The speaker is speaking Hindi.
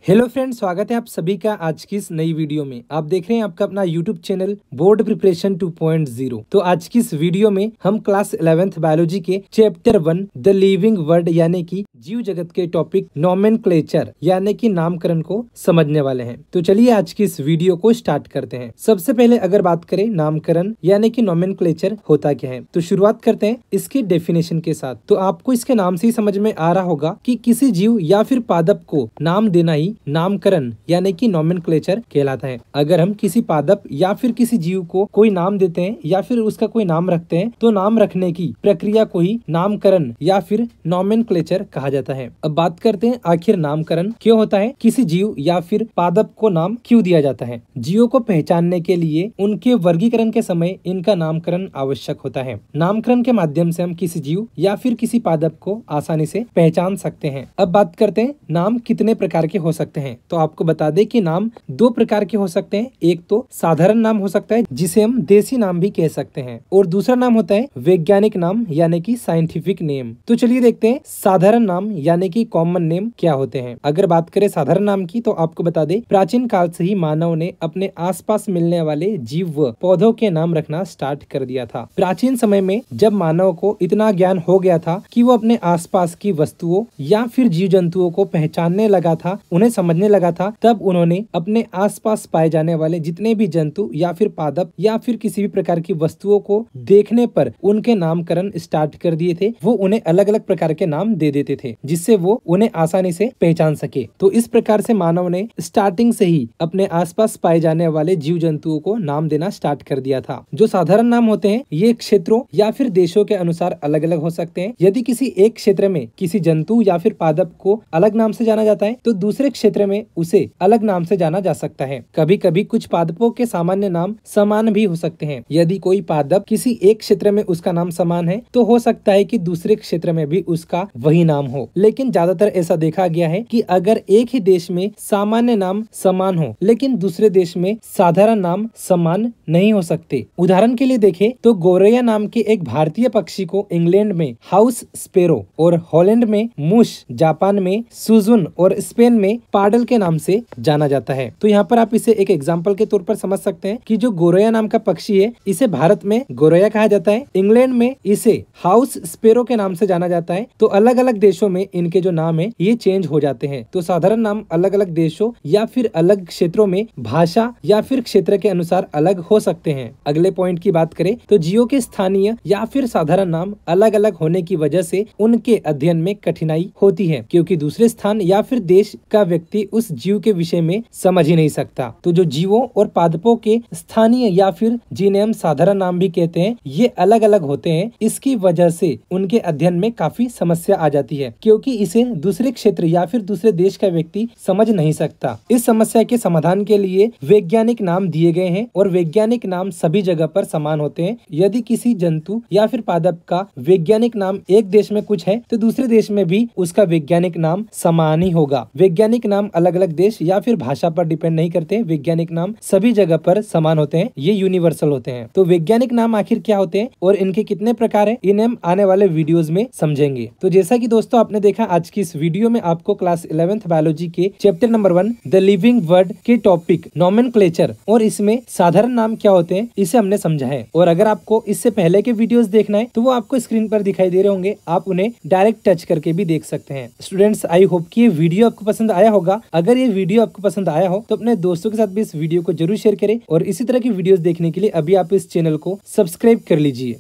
हेलो फ्रेंड्स, स्वागत है आप सभी का आज की इस नई वीडियो में। आप देख रहे हैं आपका अपना यूट्यूब चैनल बोर्ड प्रिपरेशन 2.0। तो आज की इस वीडियो में हम क्लास 11th बायोलॉजी के चैप्टर 1 द लिविंग वर्ड यानी कि जीव जगत के टॉपिक नोमेनक्लेचर यानी कि नामकरण को समझने वाले हैं। तो चलिए आज की इस वीडियो को स्टार्ट करते हैं। सबसे पहले अगर बात करें नामकरण यानी कि नोमेनक्लेचर होता क्या है, तो शुरुआत करते हैं इसकी डेफिनेशन के साथ। तो आपको इसके नाम से ही समझ में आ रहा होगा कि किसी जीव या फिर पादप को नाम देना ही नामकरण यानी कि नोमेनक्लेचर कहलाता है। अगर हम किसी पादप या फिर किसी जीव को कोई नाम देते हैं या फिर उसका कोई नाम रखते हैं तो नाम रखने की प्रक्रिया को ही नामकरण या फिर नोमेनक्लेचर कहा जाता है। अब बात करते हैं आखिर नामकरण क्यों होता है, किसी जीव या फिर पादप को नाम क्यों दिया जाता है। जीवों को पहचानने के लिए उनके वर्गीकरण के समय इनका नामकरण आवश्यक होता है। नामकरण के माध्यम से हम किसी जीव या फिर किसी पादप को आसानी से पहचान सकते हैं। अब बात करते हैं नाम कितने प्रकार के हो सकते हैं। तो आपको बता दें कि नाम दो प्रकार के हो सकते हैं। एक तो साधारण नाम हो सकता है जिसे हम देसी नाम भी कह सकते हैं, और दूसरा नाम होता है वैज्ञानिक नाम यानी कि साइंटिफिक नेम। तो चलिए देखते हैं साधारण नाम यानी कि कॉमन नेम क्या होते हैं। अगर बात करें साधारण नाम की तो आपको बता दें प्राचीन काल से ही मानव ने अपने आसपास मिलने वाले जीव व पौधों के नाम रखना स्टार्ट कर दिया था। प्राचीन समय में जब मानव को इतना ज्ञान हो गया था कि वो अपने आसपास की वस्तुओं या फिर जीव जंतुओं को पहचानने लगा था, उन्हें समझने लगा था, तब उन्होंने अपने आसपास पाए जाने वाले जितने भी जंतु या फिर पादप या फिर किसी भी प्रकार की वस्तुओं को देखने पर उनके नामकरण स्टार्ट कर दिए थे। वो उन्हें अलग अलग प्रकार के नाम दे देते थे जिससे वो उन्हें आसानी से पहचान सके। तो इस प्रकार से मानव ने स्टार्टिंग से ही अपने आसपास पाए जाने वाले जीव जंतुओं को नाम देना स्टार्ट कर दिया था। जो साधारण नाम होते हैं ये क्षेत्रों या फिर देशों के अनुसार अलग अलग हो सकते हैं। यदि किसी एक क्षेत्र में किसी जंतु या फिर पादप को अलग नाम से जाना जाता है तो दूसरे क्षेत्र में उसे अलग नाम से जाना जा सकता है। कभी कभी कुछ पादपों के सामान्य नाम समान भी हो सकते हैं। यदि कोई पादप किसी एक क्षेत्र में उसका नाम समान है तो हो सकता है कि दूसरे क्षेत्र में भी उसका वही नाम हो। लेकिन ज्यादातर ऐसा देखा गया है कि अगर एक ही देश में सामान्य नाम समान हो लेकिन दूसरे देश में साधारण नाम समान नहीं हो सकते। उदाहरण के लिए देखें तो गोरैया नाम के एक भारतीय पक्षी को इंग्लैंड में हाउस स्पैरो और हॉलैंड में मूस, जापान में सुजुन और स्पेन में पाडल के नाम से जाना जाता है। तो यहाँ पर आप इसे एक एग्जाम्पल के तौर पर समझ सकते हैं कि जो गोरैया नाम का पक्षी है इसे भारत में गोरैया कहा जाता है, इंग्लैंड में इसे हाउस स्पैरो के नाम से जाना जाता है। तो अलग अलग देशों में इनके जो नाम है ये चेंज हो जाते हैं। तो साधारण नाम अलग अलग देशों या फिर अलग क्षेत्रों में भाषा या फिर क्षेत्र के अनुसार अलग हो सकते हैं। अगले पॉइंट की बात करें तो जीवों के स्थानीय या फिर साधारण नाम अलग अलग होने की वजह से उनके अध्ययन में कठिनाई होती है, क्योंकि दूसरे स्थान या फिर देश का व्यक्ति उस जीव के विषय में समझ ही नहीं सकता। तो जो जीवों और पादपों के स्थानीय या फिर जिन्हें हम साधारण नाम भी कहते हैं ये अलग अलग होते हैं। इसकी वजह से उनके अध्ययन में काफी समस्या आ जाती है, क्योंकि इसे दूसरे क्षेत्र या फिर दूसरे देश का व्यक्ति समझ नहीं सकता। इस समस्या के समाधान के लिए वैज्ञानिक नाम दिए गए हैं और वैज्ञानिक नाम सभी जगह पर समान होते हैं। यदि किसी जंतु या फिर पादप का वैज्ञानिक नाम एक देश में कुछ है तो दूसरे देश में भी उसका वैज्ञानिक नाम समान ही होगा। वैज्ञानिक नाम अलग अलग देश या फिर भाषा पर डिपेंड नहीं करते। वैज्ञानिक नाम सभी जगह पर समान होते हैं, ये यूनिवर्सल होते हैं। तो वैज्ञानिक नाम आखिर क्या होते हैं और इनके कितने प्रकार हैं, इन्हें हम आने वाले वीडियोस में समझेंगे। तो जैसा कि दोस्तों आपने देखा आज की इस वीडियो में आपको क्लास 11th बायोलॉजी के chapter number 1 the living word के टॉपिक नोमेनक्लेचर और इसमें साधारण नाम क्या होते हैं इसे हमने समझा है। और अगर आपको इससे पहले के वीडियोस देखना है तो वो आपको स्क्रीन पर दिखाई दे रहे होंगे, आप उन्हें डायरेक्ट टच करके भी देख सकते हैं। स्टूडेंट्स, आई होप कि ये वीडियो आपको पसंद आया होगा। अगर ये वीडियो आपको पसंद आया हो तो अपने दोस्तों के साथ भी इस वीडियो को जरूर शेयर करें और इसी तरह की वीडियोस देखने के लिए अभी आप इस चैनल को सब्सक्राइब कर लीजिए।